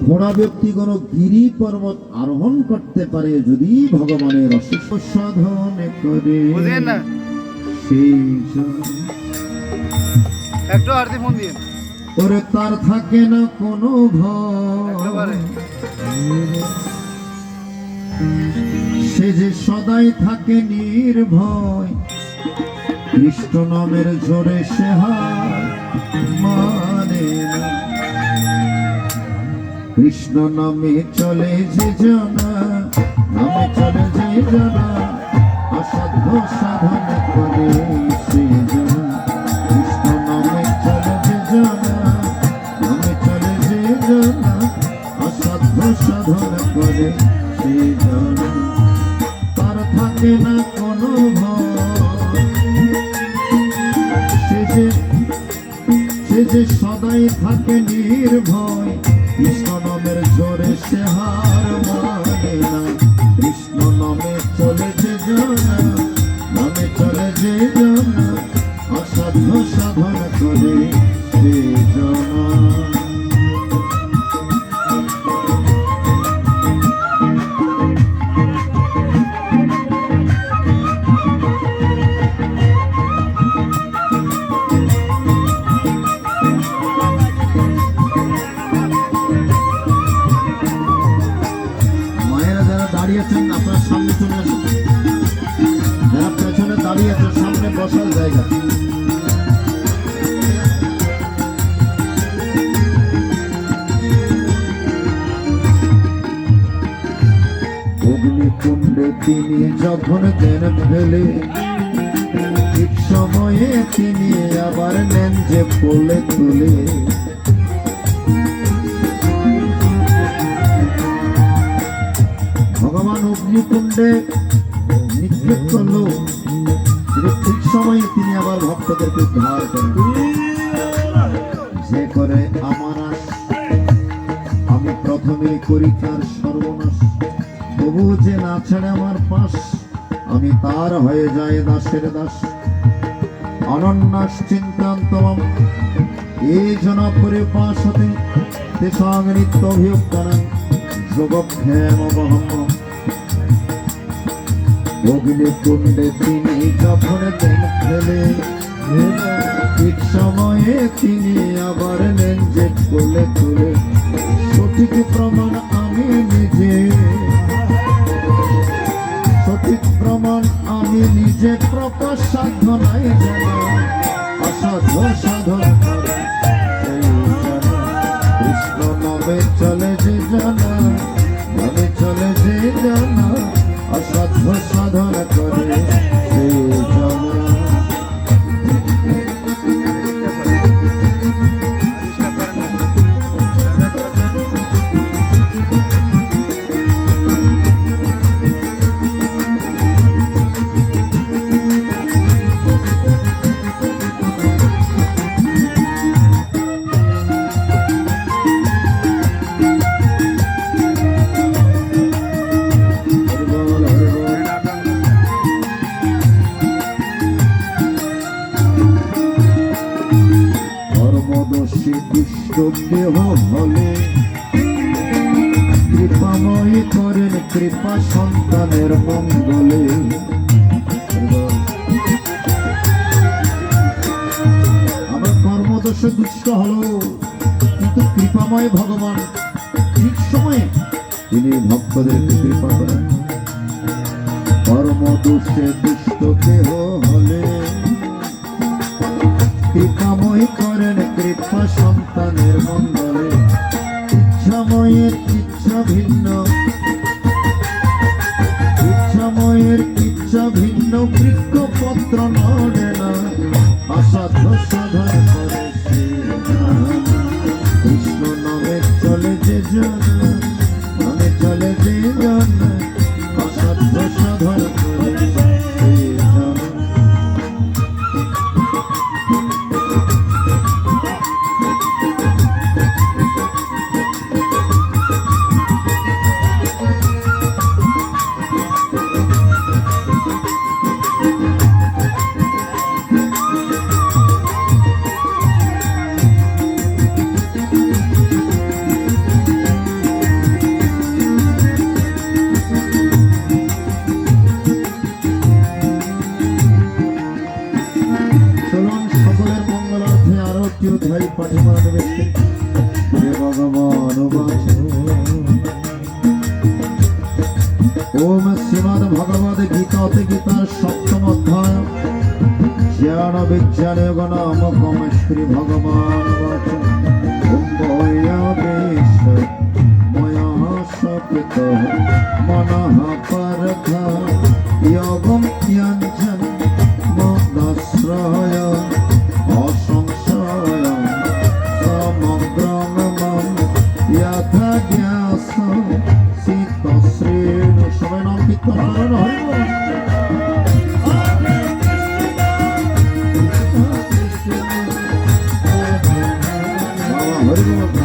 ঘোড়া ব্যক্তি কোন গিরি পর্বত আরোহণ করতে পারে যদি ভগবানের অশেষ সাধন করে। বুঝেন না সেই একটু আরতি ফোন দিয়ে ওরে তার থাকে না কোনো ভয়, সে যে সদাই থাকে নির্ভয়, কৃষ্ণ নামের জোরে সে হার মানে না। কৃষ্ণ নামে চলে যে জানা, নামে চলে যে জানা, অসাধ্য সাধন করে সে জানা। কৃষ্ণ নামে চলে যে জানা, নামে চলে যে জানা, অসাধ্য সাধন করে সে জানা। তার থাকে না কোনো ভয়, সে যে সদাই থাকে নির্ভয়, কৃষ্ণ নামের জোরে সে হার মানে না। কৃষ্ণ নামে চলে যে জানা, নামে চলে যে জানা, অসাধ্য সাধন করে সে জানা। দাঁড়িয়েছেন আপনার সামনে চলে আসুন, যারা পেছনে দাঁড়িয়ে আছেন সামনে বসার জায়গা। অগ্নিকুণ্ডে তিনি যখন দেন ফেলে, ঠিক সময়ে তিনি আবার নেন যে কোলে তুলে। ভগবান অগ্নিকুণ্ডে নিক্ষেপ করলো, ঠিক সময়ে তিনি আবার ভক্তদেরকে উদ্ধার করেন। যে করে আমার আশ, আমি প্রথমেই করি তার সর্বনাশ। তবু যে না ছেড়ে আমার পাশ, আমি তার হয়ে যায় দাসের দাস। অনন্যাস চিন্তান্তম এই জন পরিপাশতে তেষাং নিত্য অভিযুক্তানাং যোগক্ষেম বহম। অগ্নিকুণ্ডে তিনি যখন দেন ফেলে, ঠিক সময়ে তিনি আবার নেন যে কোলে তুলে। সঠিক প্রমাণ আমি নিজে, সঠিক প্রমাণ আমি নিজে, প্রকাশ সাধ্য নাই জানা, অসাধ্য সাধন করে সেই জানা। কৃষ্ণ নামে চলে যে জানা, নামে চলে যে জানা, অসাধ্য সাধন করে সেই জানা। দেহ হলে কৃপাময় করেন কৃপা সন্তানের মঙ্গলে। আবার কর্মদোষে দুষ্ট হলো, কিন্তু কৃপাময় ভগবান ঠিক সময়ে তিনি ভক্তদেরকে কৃপা করেন। কর্মদোষে দুষ্ট দেহ হলে কৃপাময় করেন কৃপা সন্তানের মঙ্গলে। ইচ্ছাময়ের ইচ্ছা ভিন্ন, ইচ্ছাময়ের ইচ্ছা ভিন্ন, বৃক্ষপত্র নড়ে না, অসাধ্য সাধন করে সে জানা। কৃষ্ণ নামে চলে যে জানা, নামে চলে যে জানা, অসাধ্য সাধন করে সে জানা। भगवान वाच ओम श्रीमद् भगवद गीता गीतार सप्तम अध्याय ज्ञान विज्ञान योग नामकम श्री भगवान वाच ओम भयादेश मया सपित मनः परथ योगम यञ्जन मदाश्रय असंशय समग्रमं यथा ज्ञास सीतश्रेणु सबाई नाम कीर्तन करें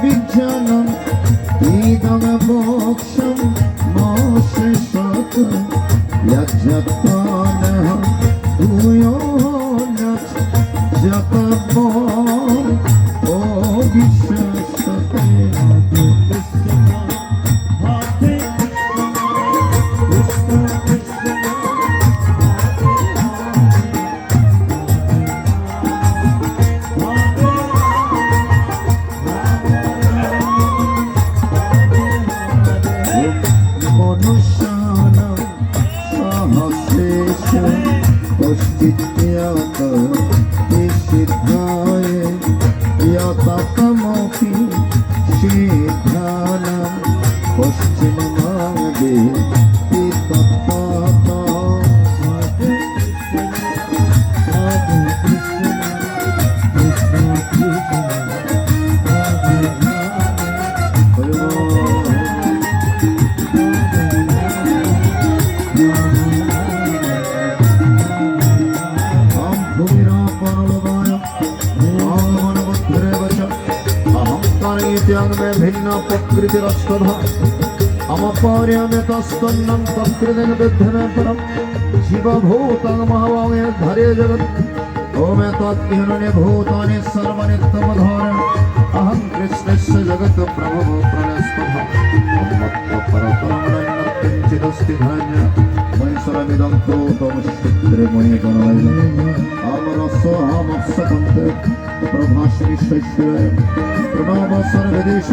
विज्ञानम इदं मोक्षं मोक्षसत यज्ञत्वानः भूयो न जतमो ओ विश्वसते भिन्न प्रकृति रस्तधा अमपर्यमे तस्कन्नं तत्कृतेन विद्धमे परम शिवभूतं महाभागे धरे जगत् ओम तत्हिरण्य भूतानि सर्वनित्यमधारण अहं कृष्णस्य जगत् प्रभवो प्रणस्तः किञ्चिदस्ति धन्य मयिसरमिदं तोतमश्चित्रे अमरसोऽहमप्सकन्ते प्रभास्मि शैश्वरे प्रणव सर्वदेश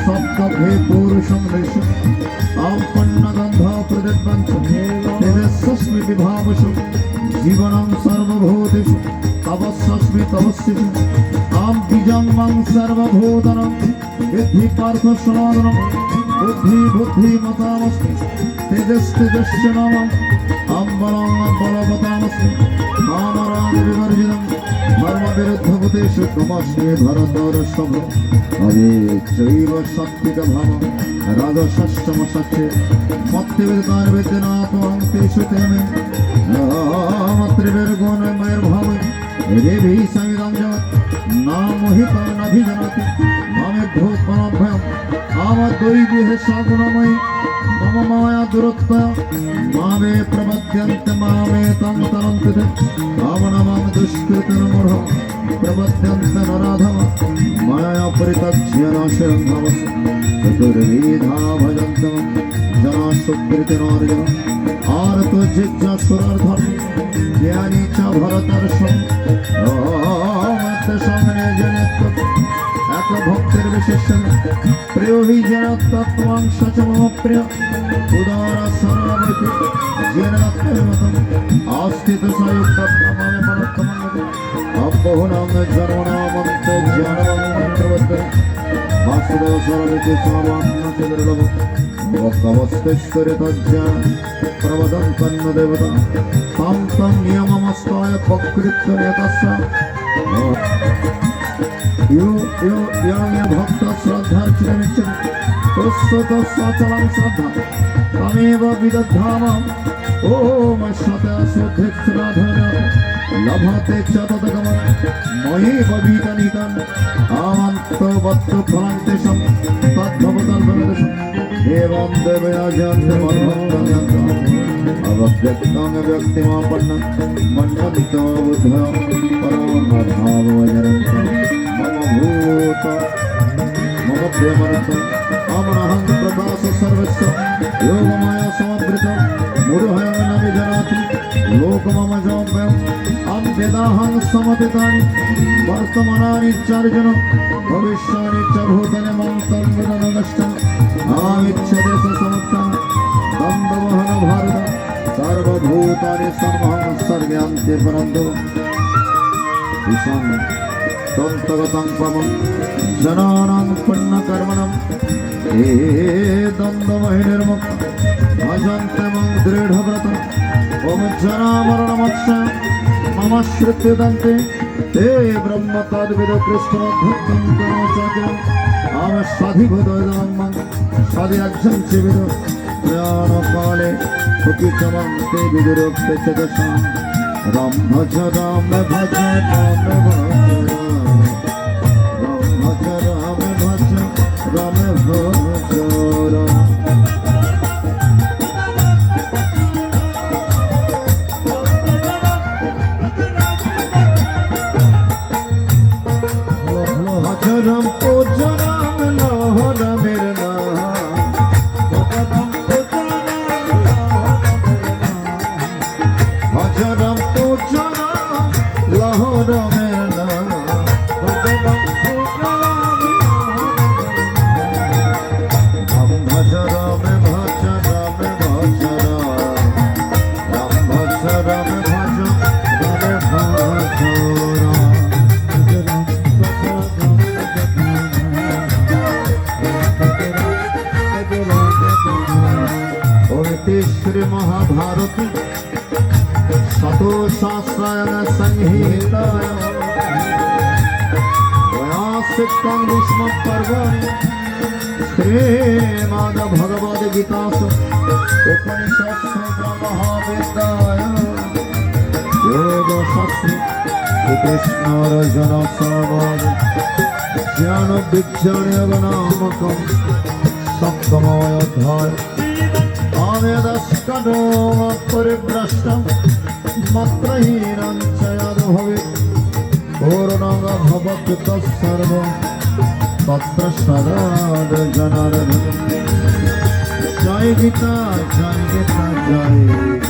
सप्तभे पुरुषं देश आम पन्नगंध प्रदत्वंच तेजस्मि विभावशु जीवनं सर्वभूतेषु तपस्मि तपस्विषु आम बीजं मं सर्वभूतनं विद्धि पार्थ सनातनं बुद्धि बुद्धि मतामस्मि तेजस्तेजस्य नामम् आम बलं बलवतामस्मि कामराग विवर्जितं धर्म विरुद्ध भूतेषु तमस्मि भरतर्षभ अरे चैव सात्विक भाव राजसश्चम सच्चे मत्तिविदकार विद्यनात्मं तेषु तेमे मातृभिर्गुणमयर्भाव रेभिः संविदं जगत् नामोहितं नभिजनति मामेभ्योत्पन्नभयम् आवद्वैभिः सगुणमयि मम माया दुरत्तया मामे प्रपद्यन्ते मामे तं तरन्ति ते कामनमं दुष्कृतिर्मूढः प्रपद्यन्ते नराधम माया परित्यज्य नाशनं भवस् चतुर्विधा भजन्तं जना सुकृतिनार्जन आरतो जिज्ञासुरार्थं ज्ञानी च भरतर्षं मत्संगे जनित्वम् एक भक्तिर विशेषण प्रियो हि जन तत्त्वं सच मम प्रिय उदार सरलवति जनात्मतम आस्थित संयुक्त ममे परत्तमन्नति अब्बहुनाम जन्मनामन्ते ज्ञानमन्त्रवत् वासुदेव सरलवति सर्वात्म चन्द्रलभ भक्तवस्तेश्वरि तज्ज्ञान प्रवदन्तन्न देवता तां तं नियममस्ताय प्रकृत्य यतस्य यो भक्त श्रद्धा चिरमिच्छति तस्सचलं श्रद्धा तमेव विदधामम् ओम शतशुद्धिश्राधन लभते च तदगमं मयैव वीतनितं आमन्तवत्तफलान्तेषं तद्भवतल्पवेदशं देवं देवयाजन्तमर्भक्तं अव्यक्तं व्यक्तिमापन्नं मन्यन्तो बुद्धं परमभाववजरन्तं मम भव्यमनंत अमरहं प्रकाश सर्वस्य योगमाया समवृत मुरुहं नमि जनाति लोकमम जौभ्यं अम्यदाहं समपितानि वर्तमानानि चार्जुन भविष्यानि च भूतानि मां तन्विदनगष्टम् आमिच्छते स समत्तं दण्डवहन भारत सर्वभूतानि समहं सर्व्यान्ते परन्तु ईशान तंतगतं पवं जनानां पुण्यकर्मणं ये दण्डमहिर्मुक्त भजन्ते मम दृढव्रतं ओम जनामरणमक्षय मम श्रुत्यदन्ते ते ब्रह्म तद्विद कृष्णमद्भक्तं कर्मचाकिरम् आम साधिभूतोदमं मम साधिराज्यं च विदो प्रयाणकाले सुखितमं ते विदुरोक्ते च दशाम् राम भज राम भज राम भज राम भज राम भज राम भज भज राम पूज राम लह रामेर भज राम पूज राम लह रामेर भज राम भज राम भज राम भज राम भज श्री महाभारत सतो शास्त्रायण संहिताय व्यासिकं विष्णु पर्वणि श्रीमद् भगवद गीतासु उपनिषत्सु ब्रह्मविद्याय योगशास्त्रे कृष्ण अर्जुन संवाद ज्ञान विज्ञान नामकं सप्तमोऽध्याय आमेदस्कनो परिभ्रष्टं मत्रहीनं च यद्भवेत् पूर्णं भवति तत्सर्वं तत्र सदा जनार्दन जय गीता जय